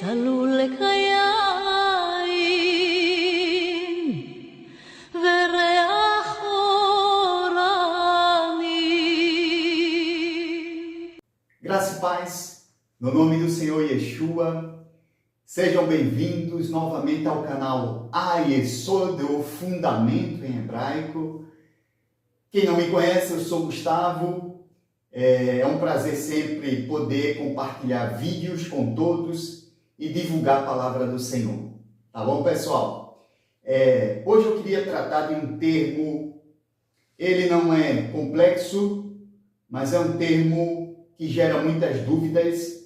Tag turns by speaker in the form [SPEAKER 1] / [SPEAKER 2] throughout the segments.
[SPEAKER 1] צלול כיין וריח אורני.
[SPEAKER 2] Graça e paz, no nome do Senhor Yeshua, sejam bem-vindos novamente ao canal Ayesod, o Fundamento em Hebraico. Quem não me conhece, eu sou Gustavo. É um prazer sempre poder compartilhar vídeos com todos e divulgar a palavra do Senhor. Tá bom, pessoal? Hoje eu queria tratar de um termo, ele não é complexo, mas é um termo que gera muitas dúvidas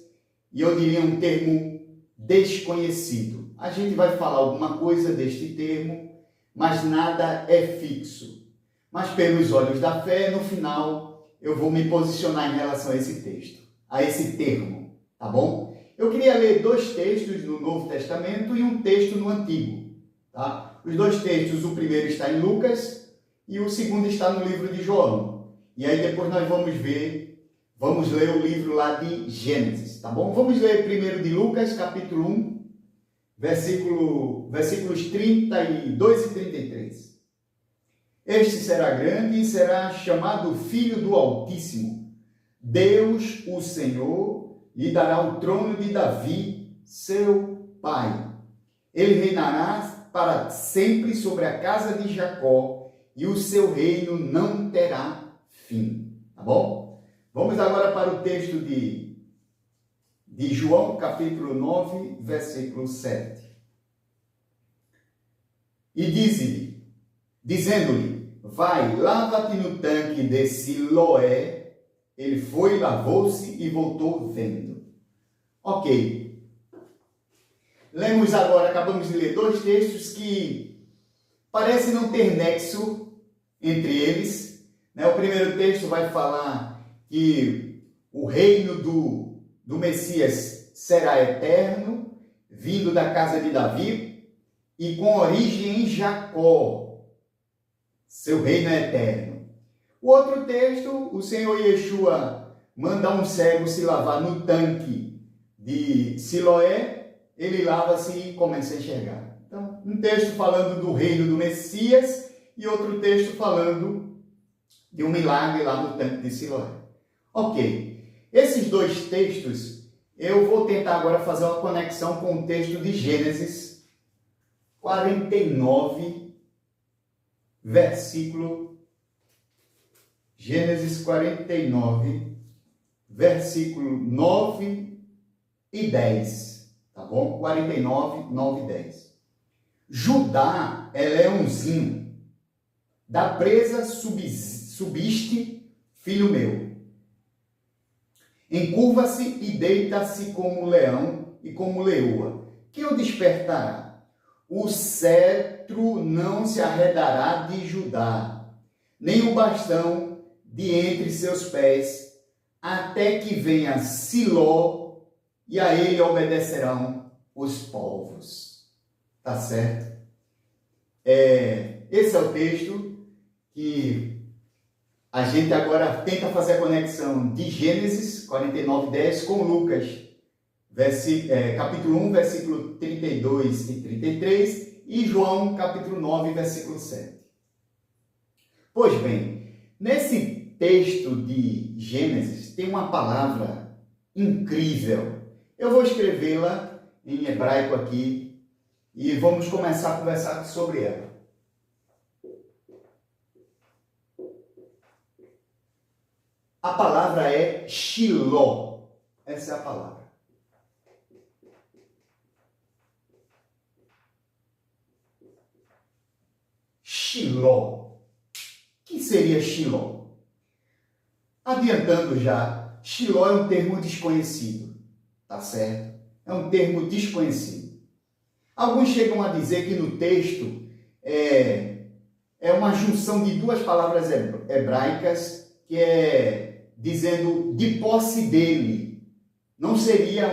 [SPEAKER 2] e eu diria um termo desconhecido. A gente vai falar alguma coisa deste termo, mas nada é fixo. Mas pelos olhos da fé, no final, eu vou me posicionar em relação a esse texto, a esse termo, tá bom? Eu queria ler dois textos no Novo Testamento e um texto no Antigo, tá? Os dois textos, o primeiro está em Lucas e o segundo está no livro de João. E aí depois nós vamos ler o livro lá de Gênesis, tá bom? Vamos ler primeiro de Lucas, capítulo 1, versículos 32 e 33. Este será grande e será chamado Filho do Altíssimo. Deus, o Senhor, lhe dará o trono de Davi, seu pai. Ele reinará para sempre sobre a casa de Jacó e o seu reino não terá fim. Tá bom? Vamos agora para o texto de João, capítulo 9, versículo 7. E dizendo-lhe, vai, lava-te no tanque de Siloé. Ele foi, lavou-se e voltou vendo. Ok. Lemos agora, acabamos de ler dois textos que parecem não ter nexo entre eles. O primeiro texto vai falar que o reino do Messias será eterno, vindo da casa de Davi e com origem em Jacó. Seu reino é eterno. O outro texto, o Senhor Yeshua manda um cego se lavar no tanque de Siloé, ele lava-se e começa a enxergar. Então, um texto falando do reino do Messias e outro texto falando de um milagre lá no tanque de Siloé. Ok. Esses dois textos, eu vou tentar agora fazer uma conexão com o texto de Gênesis 49, Gênesis 49, versículo 9 e 10, tá bom? 49, 9 e 10. Judá é leãozinho, da presa subiste, filho meu. Encurva-se e deita-se como leão e como leoa, que o despertará. O cetro não se arredará de Judá, nem o bastão de entre seus pés, até que venha Siló, e a ele obedecerão os povos. Tá certo? Esse é o texto que a gente agora tenta fazer a conexão de Gênesis 49, 10 com Lucas, capítulo 1, versículo 32 e 33, e João, capítulo 9, versículo 7. Pois bem, nesse texto de Gênesis tem uma palavra incrível. Eu vou escrevê-la em hebraico aqui e vamos começar a conversar sobre ela. A palavra é Shiló. Essa é a palavra. Shiló. O que seria Shiló? Adiantando já, Shiló é um termo desconhecido, tá certo? É um termo desconhecido. Alguns chegam a dizer que no texto é uma junção de duas palavras hebraicas, que é dizendo de posse dele. Não seria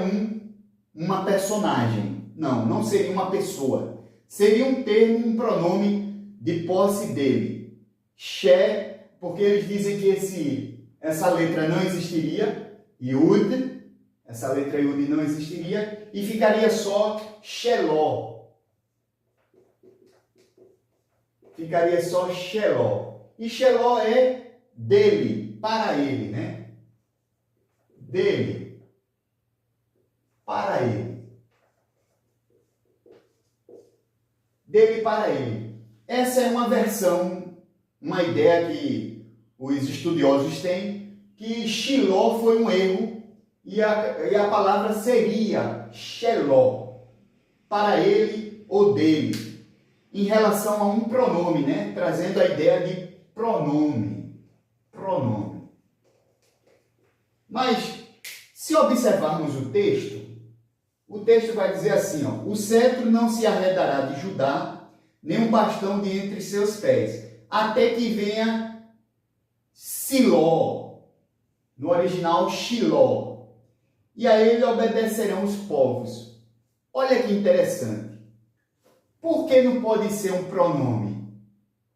[SPEAKER 2] uma personagem, não seria uma pessoa. Seria um termo, um pronome de posse dele. Porque eles dizem que essa letra não existiria, Yud, essa letra Yud não existiria e ficaria só Sheló. Ficaria só Sheló. E Sheló é dele, para ele, né? Dele, para ele. Dele para ele. Essa é uma versão, uma ideia que os estudiosos têm, que Shiló foi um erro e a palavra seria Sheló, para ele ou dele, em relação a um pronome, né? Trazendo a ideia de pronome. Pronome. Mas, se observarmos o texto vai dizer assim, ó, o cetro não se arredará de Judá, nem um bastão de entre seus pés, até que venha Siló, no original Shiló, e a ele obedecerão os povos. Olha que interessante. Por que não pode ser um pronome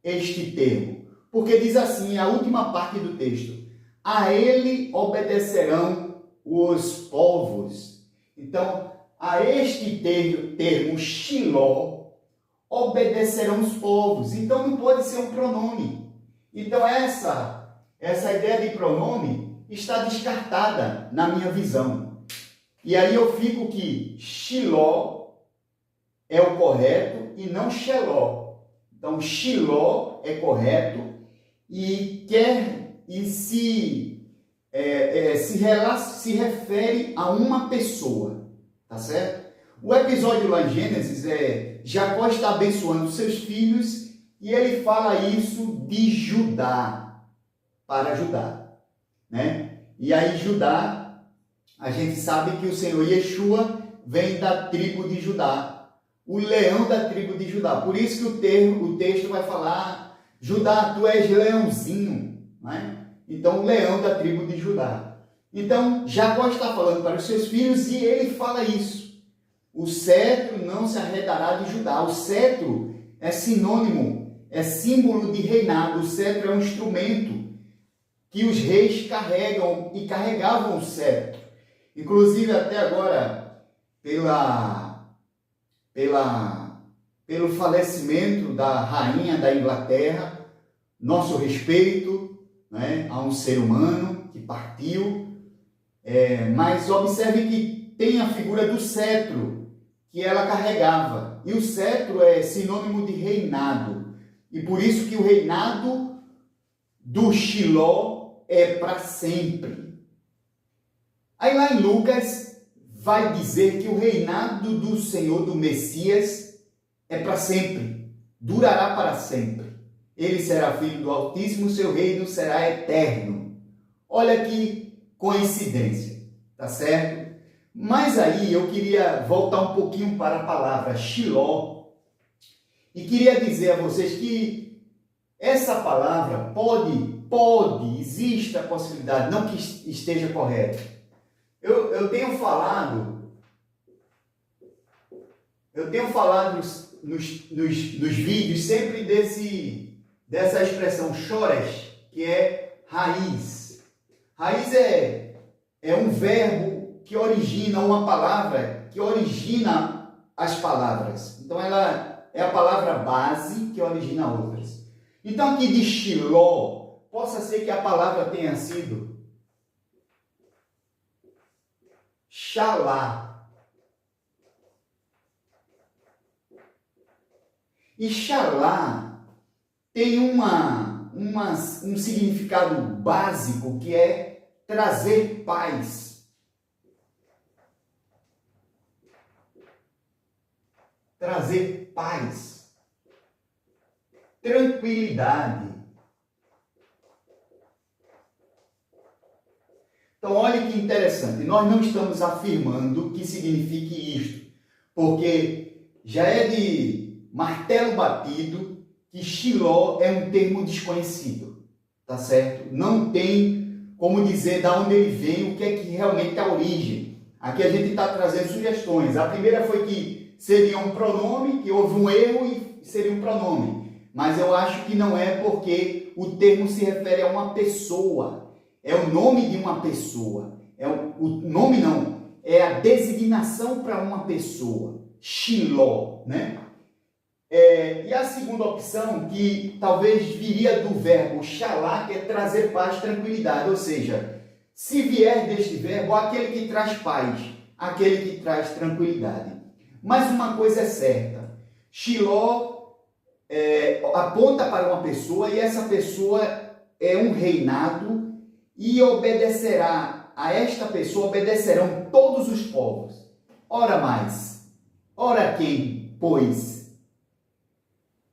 [SPEAKER 2] este termo? Porque diz assim, a última parte do texto, a ele obedecerão os povos. Então, a este termo Shiló, obedecerão os povos. Então, não pode ser um pronome. Então, essa ideia de pronome está descartada na minha visão. E aí eu fico que Shiló é o correto e não Sheló. Então, Shiló é correto e se refere a uma pessoa, tá certo? O episódio lá em Gênesis Jacó está abençoando seus filhos e ele fala isso de Judá, para Judá, né? E aí Judá, a gente sabe que o Senhor Yeshua vem da tribo de Judá, o leão da tribo de Judá. Por isso que o texto vai falar, Judá, tu és leãozinho, né? Então, o leão da tribo de Judá. Então, Jacó está falando para os seus filhos e ele fala isso. O cetro não se arredará de Judá. O cetro é sinônimo, é símbolo de reinado. O cetro é um instrumento que os reis carregam e carregavam o cetro. Inclusive, até agora, pelo falecimento da rainha da Inglaterra, nosso respeito, né, a um ser humano que partiu, mas observe que tem a figura do cetro que ela carregava. E o cetro é sinônimo de reinado. E por isso que o reinado do Shiló é para sempre. Aí lá em Lucas vai dizer que o reinado do Senhor, do Messias, é para sempre, durará para sempre. Ele será filho do Altíssimo, seu reino será eterno. Olha que coincidência, tá certo? Mas aí eu queria voltar um pouquinho para a palavra Shiló e queria dizer a vocês que essa palavra existe a possibilidade, não que esteja correta. Eu tenho falado nos vídeos sempre dessa expressão shoresh, que é raiz. Raiz é um verbo que origina uma palavra, que origina as palavras. Então, ela é a palavra base que origina outras. Então, aqui de Shiló, possa ser que a palavra tenha sido Xalá. E Xalá tem um significado básico que é trazer paz. Trazer paz. Tranquilidade. Então, olha que interessante. Nós não estamos afirmando que signifique isto, porque já é de martelo batido que Shiló é um termo desconhecido, tá certo? Não tem como dizer de onde ele vem, o que é que realmente é a origem. Aqui a gente está trazendo sugestões. A primeira foi que seria um pronome, que houve um erro e seria um pronome. Mas eu acho que não é, porque o termo se refere a uma pessoa. É o nome de uma pessoa. O nome não. é a designação para uma pessoa, Shiló, né? E a segunda opção, que talvez viria do verbo Shalá, que é trazer paz, tranquilidade, ou seja, se vier deste verbo, aquele que traz paz, aquele que traz tranquilidade. Mas uma coisa é certa, Shiló aponta para uma pessoa e essa pessoa é um reinado e obedecerá a esta pessoa, obedecerão todos os povos. Ora mais, ora quem, pois?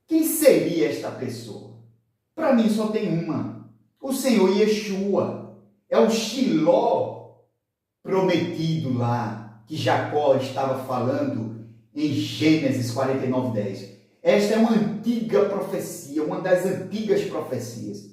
[SPEAKER 2] Quem seria esta pessoa? Para mim só tem uma. O Senhor Yeshua. É o Shiló prometido lá, que Jacó estava falando em Gênesis 49:10. Esta é uma antiga profecia, uma das antigas profecias.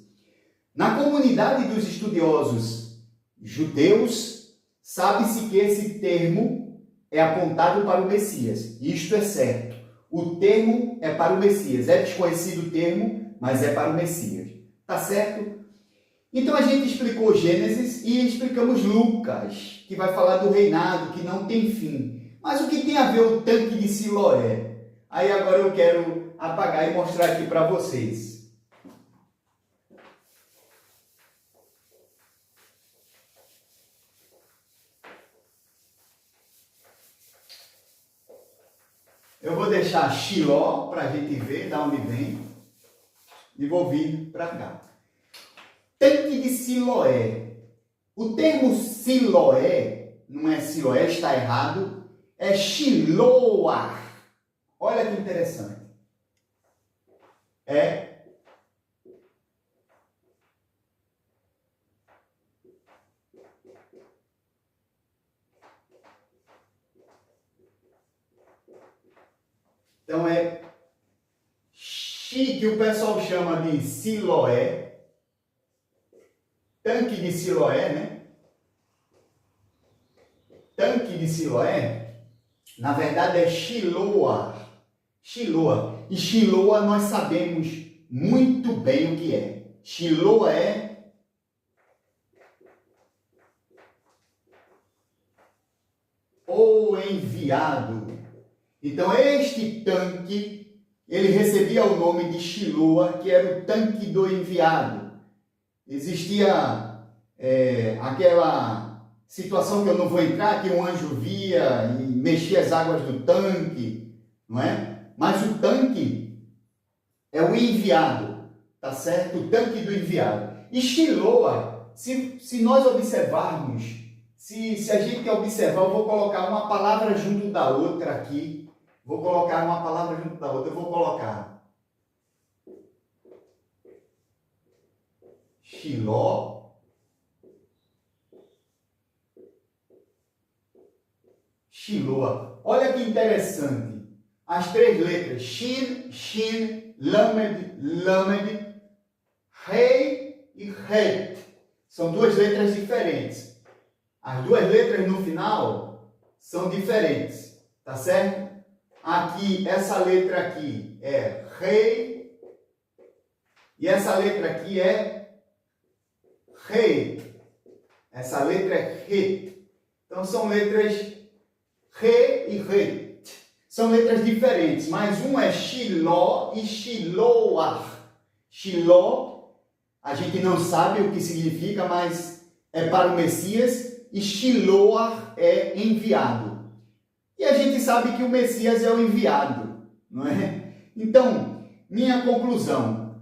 [SPEAKER 2] Na comunidade dos estudiosos judeus, sabe-se que esse termo é apontado para o Messias. Isto é certo. O termo é para o Messias. É desconhecido o termo, mas é para o Messias. Tá certo? Então a gente explicou Gênesis e explicamos Lucas, que vai falar do reinado, que não tem fim. Mas o que tem a ver o tanque de Siloé? Aí agora eu quero apagar e mostrar aqui para vocês. Eu vou deixar Shiló para a gente ver de onde vem e vou vir para cá. Tanque de Siloé. O termo Siloé, não é Siloé, está errado, é Shiloah. Olha que interessante. Então é que o pessoal chama de Siloé, tanque de Siloé, né? Tanque de Siloé, na verdade é Shiloah. Shiloah. E Shiloah nós sabemos muito bem o que é. Shiloah é o enviado. Então, este tanque, ele recebia o nome de Shiloah, que era o tanque do enviado. Existia aquela situação que eu não vou entrar, que um anjo via e mexia as águas do tanque, não é? Mas o tanque é o enviado, tá certo? O tanque do enviado. E Shiloah, se nós observarmos, se a gente observar, eu vou colocar uma palavra junto da outra aqui. Vou colocar uma palavra junto da outra. Eu vou colocar Shiló, Shiloah. Olha que interessante. As três letras, Shin, Shin, Lamed, Lamed, Rei e Het. São duas letras diferentes. As duas letras no final são diferentes. Tá certo? Aqui, essa letra aqui é Rei e essa letra aqui é Rei. Essa letra é Het. Então, são letras Re e Het. São letras diferentes, mas um é Shiló e Shiloah. Shiló, a gente não sabe o que significa, mas é para o Messias, e Shiloah é enviado. E a gente sabe que o Messias é o enviado, não é? Então, minha conclusão,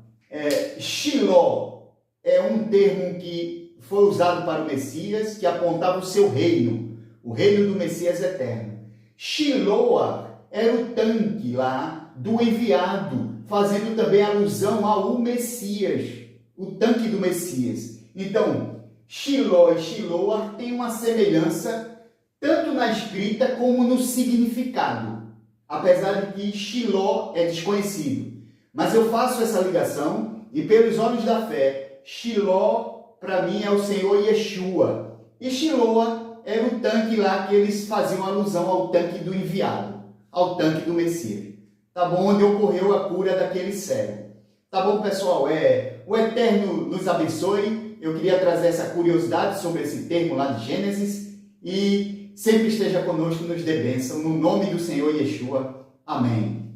[SPEAKER 2] Shiló é um termo que foi usado para o Messias, que apontava o seu reino, o reino do Messias eterno. Shiloah era o tanque lá do enviado, fazendo também alusão ao Messias, o tanque do Messias. Então, Shiló e Shiloah têm uma semelhança tanto na escrita como no significado, apesar de que Shiló é desconhecido. Mas eu faço essa ligação e pelos olhos da fé, Shiló para mim é o Senhor Yeshua. E Shiloah era o tanque lá que eles faziam alusão ao tanque do enviado, ao tanque do Messias. Tá bom? Onde ocorreu a cura daquele cego. Tá bom, pessoal? O Eterno nos abençoe. Eu queria trazer essa curiosidade sobre esse termo lá de Gênesis e sempre esteja conosco, nos dê bênção, no nome do Senhor Yeshua. Amém.